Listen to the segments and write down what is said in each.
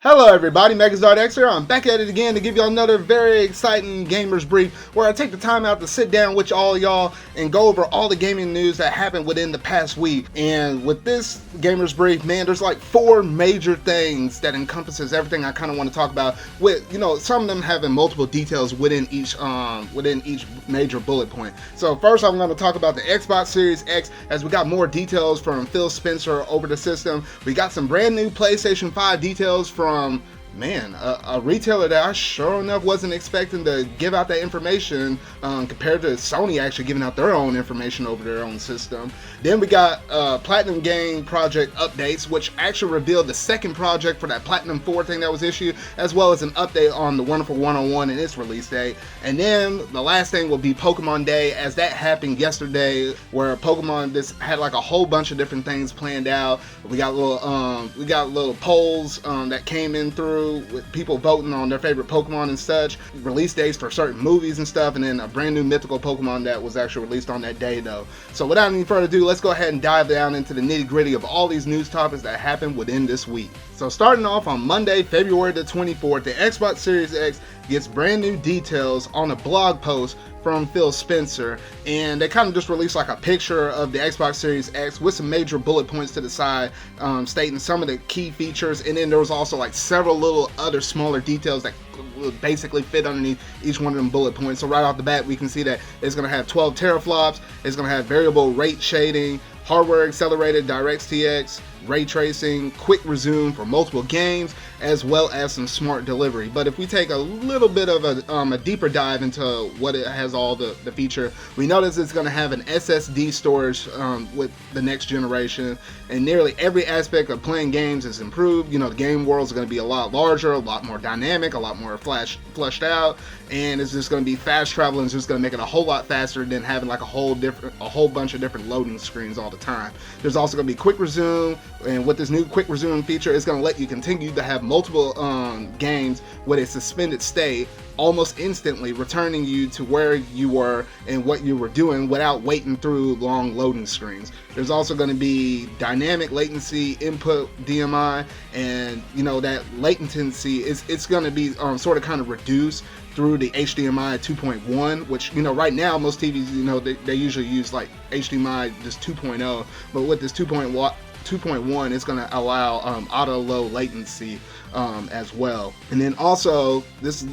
Hello everybody, Megazard here. I'm back at it again to give y'all another very exciting Gamers Brief where I take the time out to sit down with all y'all and go over all the gaming news that happened within the past week. And with this Gamers Brief, man, there's like 4 major things that encompasses everything I kind of want to talk about, with, you know, some of them having multiple details within each major bullet point. So first I'm going to talk about the Xbox Series X, as we got more details from Phil Spencer over the system. We got some brand new PlayStation 5 details from a retailer that I sure enough wasn't expecting to give out that information, compared to Sony actually giving out their own information over their own system. Then we got Plaitnum game project updates, which actually revealed the second project for that Plaitnum 4 thing that was issued, as well as an update on the Wonderful 101 and its release date. And then the last thing will be Pokemon Day, as that happened yesterday, where Pokemon just had like a whole bunch of different things planned out. We got little polls that came in through with people voting on their favorite Pokemon and such, release dates for certain movies and stuff, and then a brand new mythical Pokemon that was actually released on that day though. So without any further ado, let's go ahead and dive down into the nitty gritty of all these news topics that happened within this week. So starting off on Monday, February the 24th, the Xbox Series X gets brand new details on a blog post from Phil Spencer, and they kind of just released like a picture of the Xbox Series X with some major bullet points to the side, stating some of the key features, and then there was also like several little other smaller details that basically fit underneath each one of them bullet points. So right off the bat, we can see that it's going to have 12 teraflops, it's going to have variable rate shading, hardware accelerated DirectX, ray tracing, quick resume for multiple games, as well as some smart delivery. But if we take a little bit of a deeper dive into what it has, all the feature, we notice it's going to have an SSD storage with the next generation, and nearly every aspect of playing games is improved. You know, the game world is going to be a lot larger, a lot more dynamic, a lot more fleshed out, and it's just going to be fast travel, and it's just going to make it a whole lot faster than having like a whole bunch of different loading screens all the time. There's also going to be quick resume, and with this new quick resume feature, it's going to let you continue to have multiple games with a suspended state almost instantly, returning you to where you were and what you were doing without waiting through long loading screens. There's also going to be dynamic latency input DMI, and you know that latency it's going to be sort of kind of reduced through the HDMI 2.1, which, you know, right now most TVs, you know, they usually use like HDMI just 2.0, but with this 2.1, it's going to allow auto low latency as well. And then also this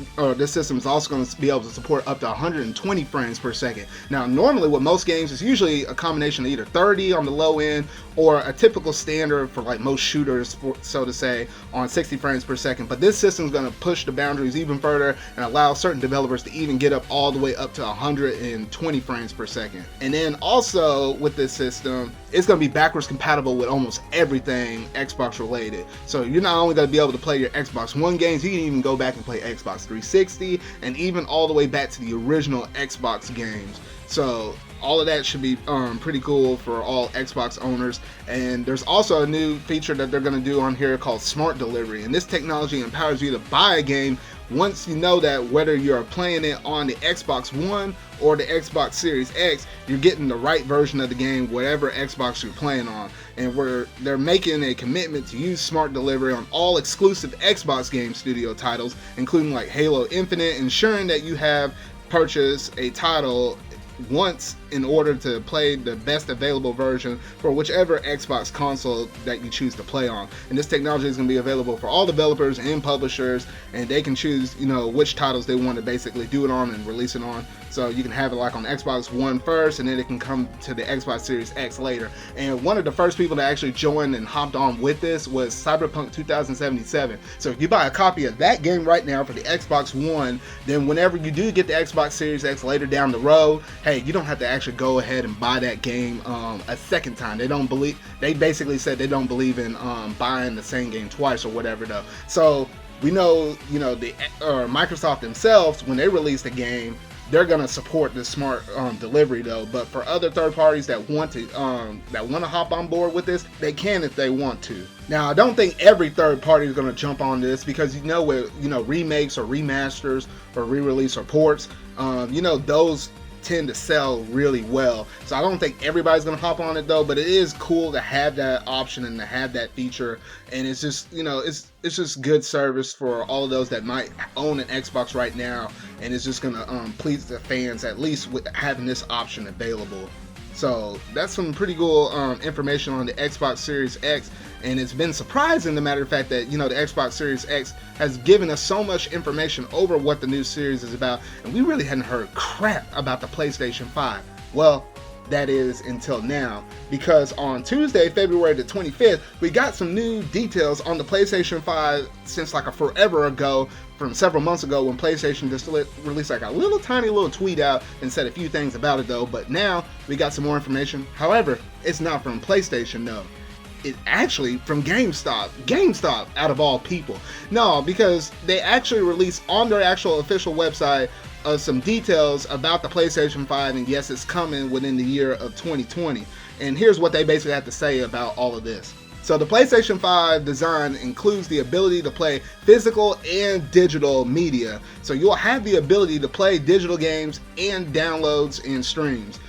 system is also going to be able to support up to 120 frames per second. Now normally with most games it's usually a combination of either 30 on the low end or a typical standard for like most shooters, so to say, on 60 frames per second. But this system is going to push the boundaries even further and allow certain developers to even get up all the way up to 120 frames per second. And then also with this system, it's going to be backwards compatible with almost everything Xbox related. So you're not only going to be able to play your Xbox One games, you can even go back and play Xbox 360 and even all the way back to the original Xbox games. So all of that should be pretty cool for all Xbox owners. And there's also a new feature that they're going to do on here called Smart Delivery, and this technology empowers you to buy a game once you know that whether you're playing it on the Xbox One or the Xbox Series X, you're getting the right version of the game whatever Xbox you're playing on. And they're making a commitment to use Smart Delivery on all exclusive Xbox Game Studio titles, including like Halo Infinite, ensuring that you have purchased a title once in order to play the best available version for whichever Xbox console that you choose to play on. And this technology is going to be available for all developers and publishers, and they can choose, you know, which titles they want to basically do it on and release it on. So you can have it like on Xbox One first, and then it can come to the Xbox Series X later. And one of the first people that actually joined and hopped on with this was Cyberpunk 2077. So if you buy a copy of that game right now for the Xbox One, then whenever you do get the Xbox Series X later down the road, hey, you don't have to actually go ahead and buy that game a second time. They basically said they don't believe in buying the same game twice or whatever though. So we know, you know, the Microsoft themselves, when they release the game, they're gonna support the smart delivery though. But for other third parties that want to hop on board with this, they can if they want to. Now I don't think every third party is gonna jump on this, because you know, with remakes or remasters or re-release or ports, you know, those tend to sell really well. So I don't think everybody's gonna hop on it though, but it is cool to have that option and to have that feature. And it's just, you know, it's just good service for all of those that might own an Xbox right now, and it's just gonna please the fans at least with having this option available. So that's some pretty cool information on the Xbox Series X, and it's been surprising, the matter of fact, that, you know, the Xbox Series X has given us so much information over what the new series is about, and we really hadn't heard crap about the PlayStation 5. Well, that is until now, because on Tuesday, February the 25th, we got some new details on the PlayStation 5 since like a forever ago, from several months ago when PlayStation just released like a little tiny little tweet out and said a few things about it though. But now we got some more information. However, it's not from PlayStation, no. It's actually from GameStop. GameStop, out of all people. No, because they actually released on their actual official website some details about the PlayStation 5, and yes, it's coming within the year of 2020. And here's what they basically have to say about all of this. So the PlayStation 5 design includes the ability to play physical and digital media. So you'll have the ability to play digital games and downloads and streams.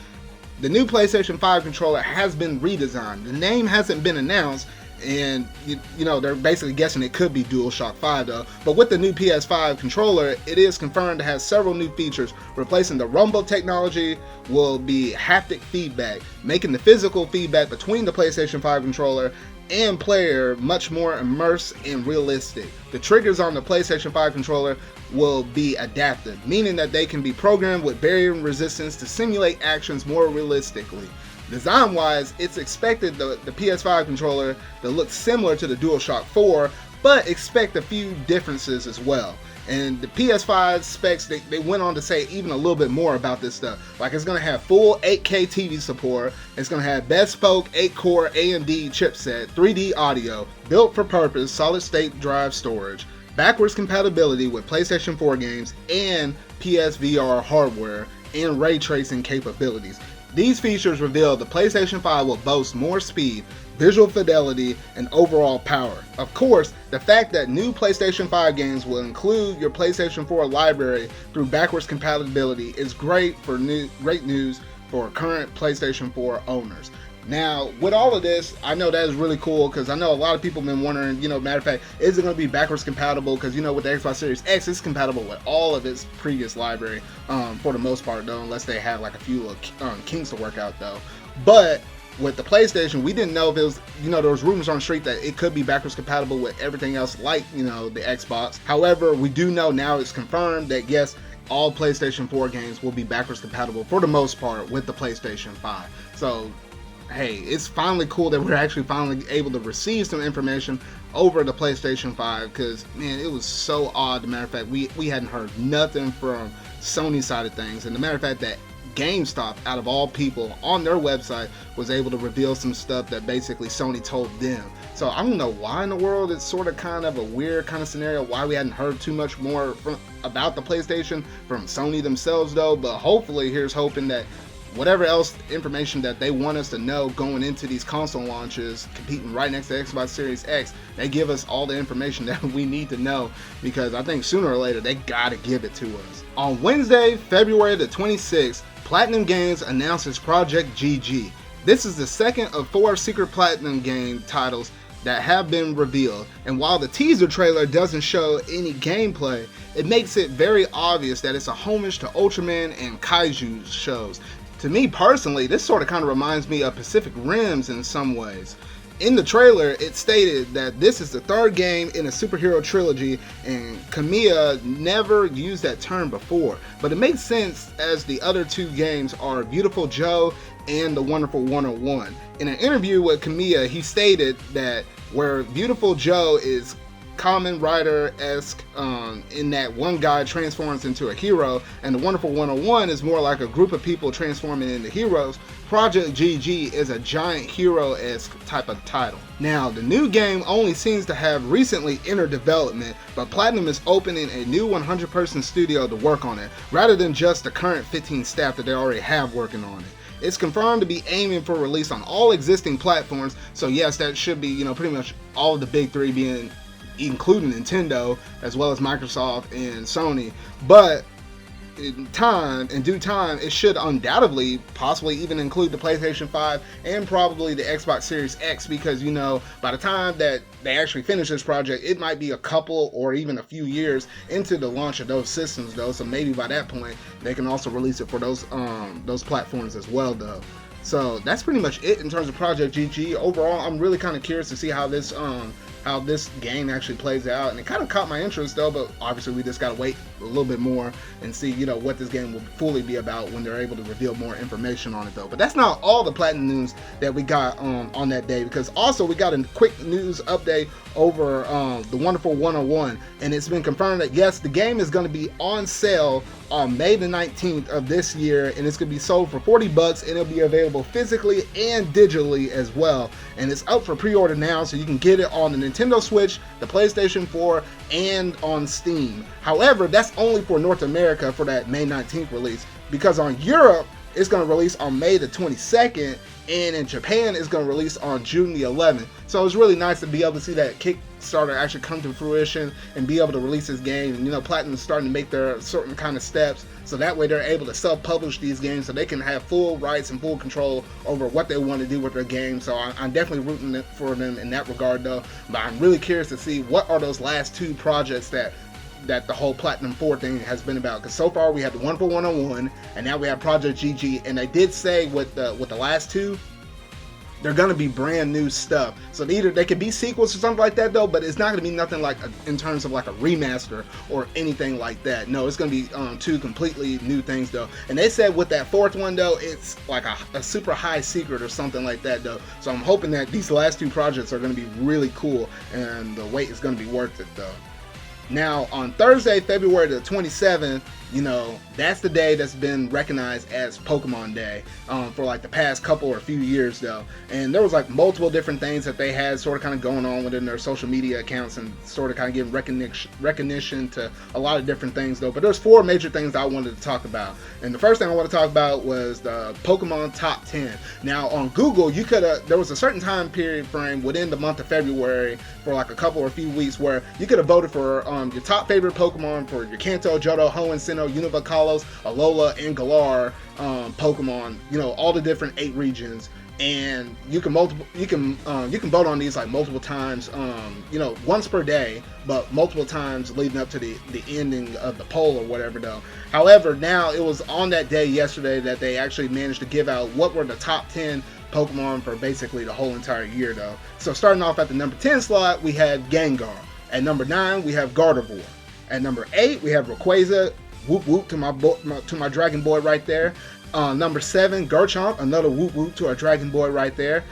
The new PlayStation 5 controller has been redesigned. The name hasn't been announced, and you know, they're basically guessing it could be DualShock 5 though. But with the new PS5 controller, it is confirmed to have several new features. Replacing the rumble technology will be haptic feedback, making the physical feedback between the PlayStation 5 controller and player much more immersed and realistic. The triggers on the PlayStation 5 controller will be adaptive, meaning that they can be programmed with barrier resistance to simulate actions more realistically. Design wise, it's expected the PS5 controller to look similar to the DualShock 4, but expect a few differences as well. And the PS5 specs, they went on to say even a little bit more about this stuff. Like, it's going to have full 8K TV support, it's going to have bespoke 8-core AMD chipset, 3D audio, built for purpose, solid state drive storage, backwards compatibility with PlayStation 4 games and PSVR hardware, and ray tracing capabilities. These features reveal the PlayStation 5 will boast more speed, visual fidelity, and overall power. Of course, the fact that new PlayStation 5 games will include your PlayStation 4 library through backwards compatibility is great news for current PlayStation 4 owners. Now, with all of this, I know that is really cool, because I know a lot of people have been wondering, you know, matter of fact, is it going to be backwards compatible? Because, you know, with the Xbox Series X, it's compatible with all of its previous library, for the most part, though, unless they have like a few kinks to work out, though. But with the PlayStation, we didn't know if it was, you know, there was rumors on the street that it could be backwards compatible with everything else, like, you know, the Xbox. However, we do know now it's confirmed that yes, all PlayStation 4 games will be backwards compatible for the most part with the PlayStation 5. So, hey, it's finally cool that we're actually finally able to receive some information over the PlayStation 5, because, man, it was so odd. As a matter of fact, we hadn't heard nothing from Sony's side of things, and the matter of fact that GameStop, out of all people, on their website was able to reveal some stuff that basically Sony told them. So I don't know why in the world, it's sort of kind of a weird kind of scenario why we hadn't heard too much more about the PlayStation from Sony themselves though, but hopefully here's hoping that whatever else information that they want us to know going into these console launches, competing right next to Xbox Series X, they give us all the information that we need to know, because I think sooner or later they gotta give it to us. On Wednesday, February the 26th, Plaitnum Games announces Project GG. This is the second of 4 secret Plaitnum game titles that have been revealed, and while the teaser trailer doesn't show any gameplay, it makes it very obvious that it's a homage to Ultraman and Kaiju shows. To me personally, this sort of kind of reminds me of Pacific Rims in some ways. In the trailer, it stated that this is the 3rd game in a superhero trilogy, and Kamiya never used that term before, but it makes sense as the other 2 games are Beautiful Joe and The Wonderful 101. In an interview with Kamiya, he stated that where Beautiful Joe is Kamen Rider-esque, in that one guy transforms into a hero, and The Wonderful 101 is more like a group of people transforming into heroes, Project GG is a giant hero-esque type of title. Now, the new game only seems to have recently entered development, but Plaitnum is opening a new 100-person studio to work on it, rather than just the current 15 staff that they already have working on it. It's confirmed to be aiming for release on all existing platforms, so yes, that should be, you know, pretty much all of the big 3 being, including Nintendo, as well as Microsoft and Sony. But in due time, it should undoubtedly possibly even include the PlayStation 5 and probably the Xbox Series X, because by the time that they actually finish this project, it might be a couple or even a few years into the launch of those systems though. So maybe by that point they can also release it for those platforms as well though. So that's pretty much it in terms of Project GG. Overall, I'm really kind of curious to see how this game actually plays out, and it kind of caught my interest though, but obviously we just gotta wait a little bit more and see what this game will fully be about when they're able to reveal more information on it though. But that's not all the Platinum news that we got on that day, because also we got a quick news update over the Wonderful 101, and it's been confirmed that yes, the game is going to be on sale on May the 19th of this year, and it's going to be sold for $40, and it'll be available physically and digitally as well, and it's up for pre-order now, so you can get it on the Nintendo Switch, the PlayStation 4, and on Steam. However, that's only for North America for that May 19th release, because on Europe it's going to release on May the 22nd, and in Japan it's going to release on June the 11th. So it's really nice to be able to see that Kickstarter actually come to fruition and be able to release this game. And Platinum is starting to make their certain kind of steps, so that way they're able to self-publish these games, so they can have full rights and full control over what they want to do with their game. So I'm definitely rooting for them in that regard though. But I'm really curious to see what are those last two projects that the whole Platinum 4 thing has been about, because so far we had the Wonderful 101 and now we have Project GG, and they did say with the last two, they're gonna be brand new stuff. So either they could be sequels or something like that though, but it's not gonna be nothing like in terms of like a remaster or anything like that. No, it's gonna be two completely new things though. And they said with that fourth one though, it's like a super high secret or something like that though. So I'm hoping that these last two projects are gonna be really cool, and the wait is gonna be worth it though. Now, on Thursday, February the 27th, that's the day that's been recognized as Pokemon Day for like the past couple or few years though. And there was like multiple different things that they had sort of kind of going on within their social media accounts, and sort of kind of giving recognition to a lot of different things though. But there's four major things I wanted to talk about. And the first thing I want to talk about was the Pokemon Top 10. Now on Google, there was a certain time period frame within the month of February for like a couple or a few weeks where you could have voted for your top favorite Pokemon for your Kanto, Johto, Hoenn, Sinnoh, Unova, Kalos, Alola, and Galar Pokemon. All the different 8 regions, and you can vote on these like multiple times. Once per day, but multiple times leading up to the ending of the poll or whatever though. However, now it was on that day yesterday that they actually managed to give out what were the top 10 Pokemon for basically the whole entire year though. So starting off at the number 10 slot, we had Gengar. At number 9, we have Gardevoir. At number 8, we have Rayquaza. Whoop whoop to my Dragon Boy right there. Number 7, Garchomp. Another whoop whoop to our Dragon Boy right there.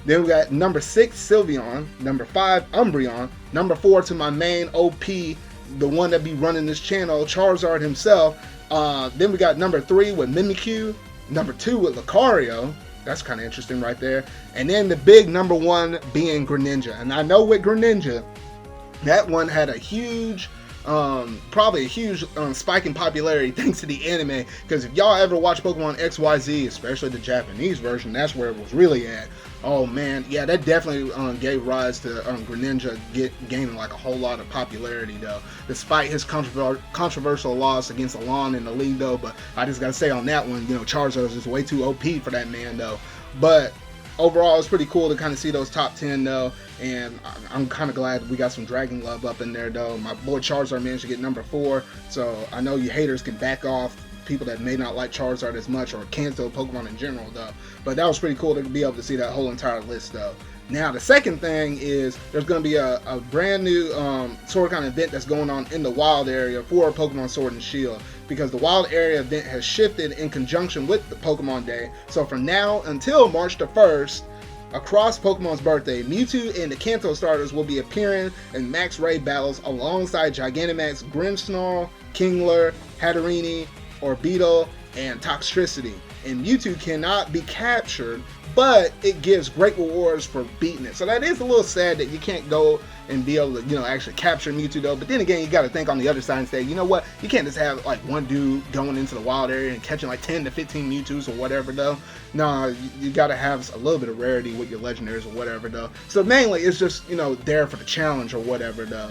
Then we got number 6, Sylveon. Number 5, Umbreon. Number 4 to my main OP, the one that be running this channel, Charizard himself. Then we got number 3 with Mimikyu. Number 2 with Lucario. That's kind of interesting right there. And then the big number 1 being Greninja. And I know with Greninja, that one had a huge, probably a huge spike in popularity thanks to the anime. Because if y'all ever watch Pokemon XYZ, especially the Japanese version, that's where it was really at. Oh man, yeah, that definitely gave rise to Greninja gaining like a whole lot of popularity though, despite his controversial loss against Alon in the league though. But I just gotta say on that one, Charizard is just way too OP for that man though. But overall, it's pretty cool to kind of see those top 10 though, and I'm kind of glad we got some Dragon Love up in there though. My boy Charizard managed to get number 4, so I know you haters can back off, people that may not like Charizard as much or cancel Pokemon in general though. But that was pretty cool to be able to see that whole entire list though. Now the second thing is there's going to be a brand new sort of kind of event that's going on in the wild area for Pokemon Sword and Shield, because the wild area event has shifted in conjunction with the Pokemon Day. So from now until March the 1st, across Pokemon's birthday, Mewtwo and the Kanto starters will be appearing in max raid battles alongside Gigantamax, Grimmsnarl, Kingler, Hatterene, Orbeetle, and Toxtricity. And Mewtwo cannot be captured, but it gives great rewards for beating it. So that is a little sad that you can't go and be able to, actually capture Mewtwo though. But then again, you got to think on the other side and say, you know what? You can't just have like one dude going into the wild area and catching like 10 to 15 Mewtwo's or whatever though. No, you got to have a little bit of rarity with your legendaries or whatever though. So mainly it's just, there for the challenge or whatever though.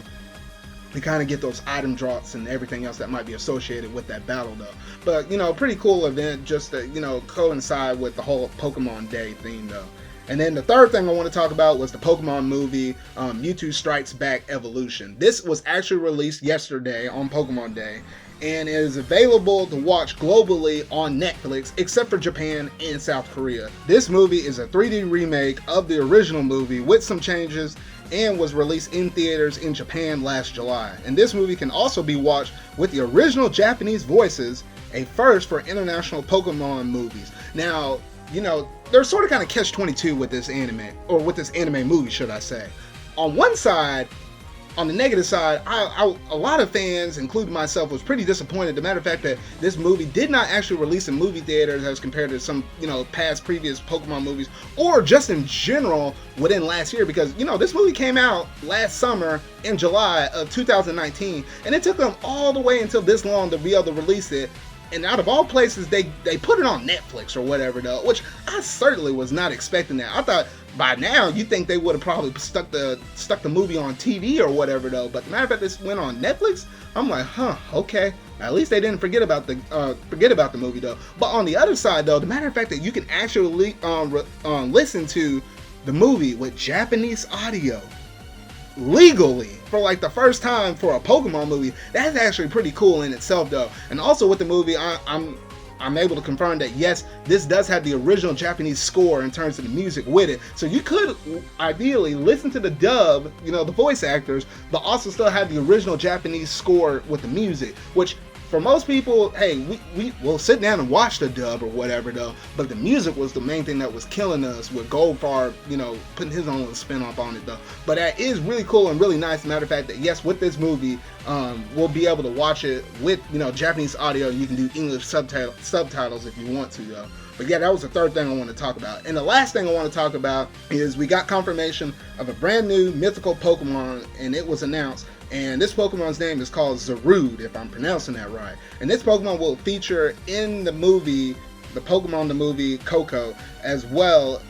to kind of get those item drops and everything else that might be associated with that battle though. But pretty cool event just to coincide with the whole Pokemon Day theme though. And then the third thing I want to talk about was the Pokemon movie, Mewtwo Strikes Back Evolution. This was actually released yesterday on Pokemon Day, and is available to watch globally on Netflix, except for Japan and South Korea. This movie is a 3D remake of the original movie with some changes, and was released in theaters in Japan last July. And this movie can also be watched with the original Japanese voices, a first for international Pokemon movies. Now, there's sort of kind of catch-22 with this anime, or with this anime movie, should I say. On one side, on the negative side, a lot of fans, including myself, was pretty disappointed. The matter of fact that this movie did not actually release in movie theaters as compared to some, past previous Pokemon movies, or just in general within last year, because, this movie came out last summer in July of 2019, and it took them all the way until this long to be able to release it. And out of all places, they put it on Netflix or whatever though, which I certainly was not expecting that. I thought by now you'd think they would have probably stuck the movie on TV or whatever though. But the matter of fact, this went on Netflix. I'm like, okay. At least they didn't forget about the movie though. But on the other side though, the matter of fact that you can actually listen to the movie with Japanese audio legally for like the first time for a Pokemon movie, that's actually pretty cool in itself though. And also with the movie, I'm able to confirm that yes, this does have the original Japanese score in terms of the music with it. So you could ideally listen to the dub, the voice actors, but also still have the original Japanese score with the music, which for most people, hey, we will sit down and watch the dub or whatever though, but the music was the main thing that was killing us, with Goldfarb, putting his own little spin off on it though. But that is really cool and really nice. Matter of fact that yes, with this movie, we'll be able to watch it with, Japanese audio. You can do English subtitles if you want to though. But yeah, that was the third thing I want to talk about. And the last thing I want to talk about is we got confirmation of a brand new mythical Pokemon, and it was announced. And this Pokemon's name is called Zarude, if I'm pronouncing that right. And this Pokemon will feature in the movie, the Pokemon the movie Coco, as well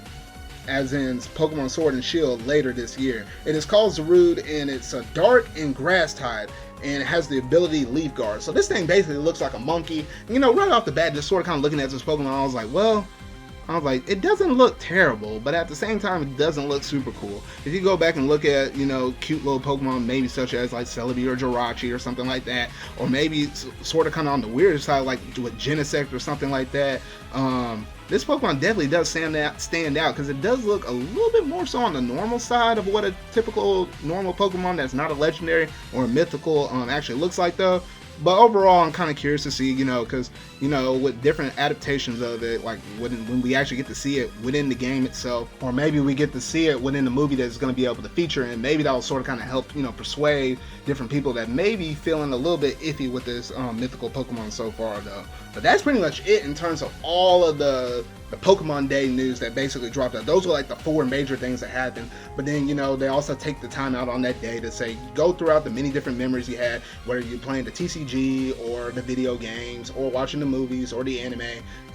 as in Pokemon Sword and Shield later this year. It is called Zarude, and it's a dark and grass type, and it has the ability Leaf Guard. So this thing basically looks like a monkey. Right off the bat, just sort of kind of looking at this Pokemon, I was like, it doesn't look terrible, but at the same time, it doesn't look super cool. If you go back and look at, cute little Pokemon, maybe such as like Celebi or Jirachi or something like that, or maybe sort of kind of on the weirder side, like with Genesect or something like that, this Pokemon definitely does stand out because it does look a little bit more so on the normal side of what a typical normal Pokemon that's not a legendary or a mythical actually looks like though. But overall, I'm kind of curious to see, because, with different adaptations of it, like when we actually get to see it within the game itself, or maybe we get to see it within the movie that's going to be able to feature, and maybe that'll sort of kind of help, persuade different people that may be feeling a little bit iffy with this mythical Pokemon so far, though. But that's pretty much it in terms of all of the Pokemon Day news that basically dropped out. Those were like the four major things that happened. But then, they also take the time out on that day to say, go throughout the many different memories you had, whether you're playing the TCG or the video games or watching the movies or the anime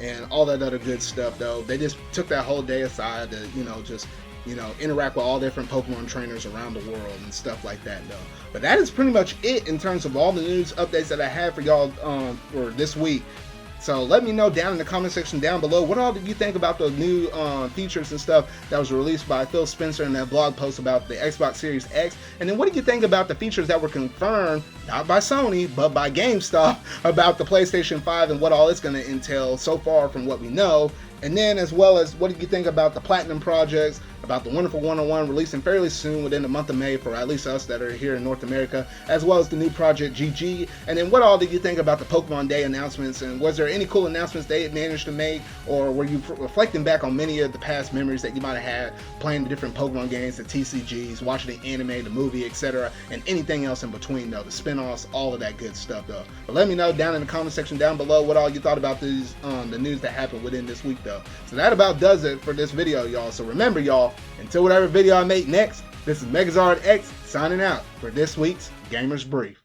and all that other good stuff though. They just took that whole day aside to, just interact with all different Pokemon trainers around the world and stuff like that though. But that is pretty much it in terms of all the news updates that I have for y'all for this week. So let me know down in the comment section down below, what all did you think about the new features and stuff that was released by Phil Spencer in that blog post about the Xbox Series X? And then what did you think about the features that were confirmed, not by Sony, but by GameStop, about the PlayStation 5 and what all it's going to entail so far from what we know? And then as well as what did you think about the Plaitnum projects, about the Wonderful 101 releasing fairly soon within the month of May for at least us that are here in North America, as well as the new Project GG. And then what all did you think about the Pokemon Day announcements, and was there any cool announcements they had managed to make, or were you reflecting back on many of the past memories that you might have had playing the different Pokemon games, the TCGs, watching the anime, the movie, etc., and anything else in between though, the spin-offs, all of that good stuff though. But let me know down in the comment section down below what all you thought about these the news that happened within this week though. So that about does it for this video, y'all. So remember, y'all, until whatever video I make next, this is Megazard X signing out for this week's Gamers Brief.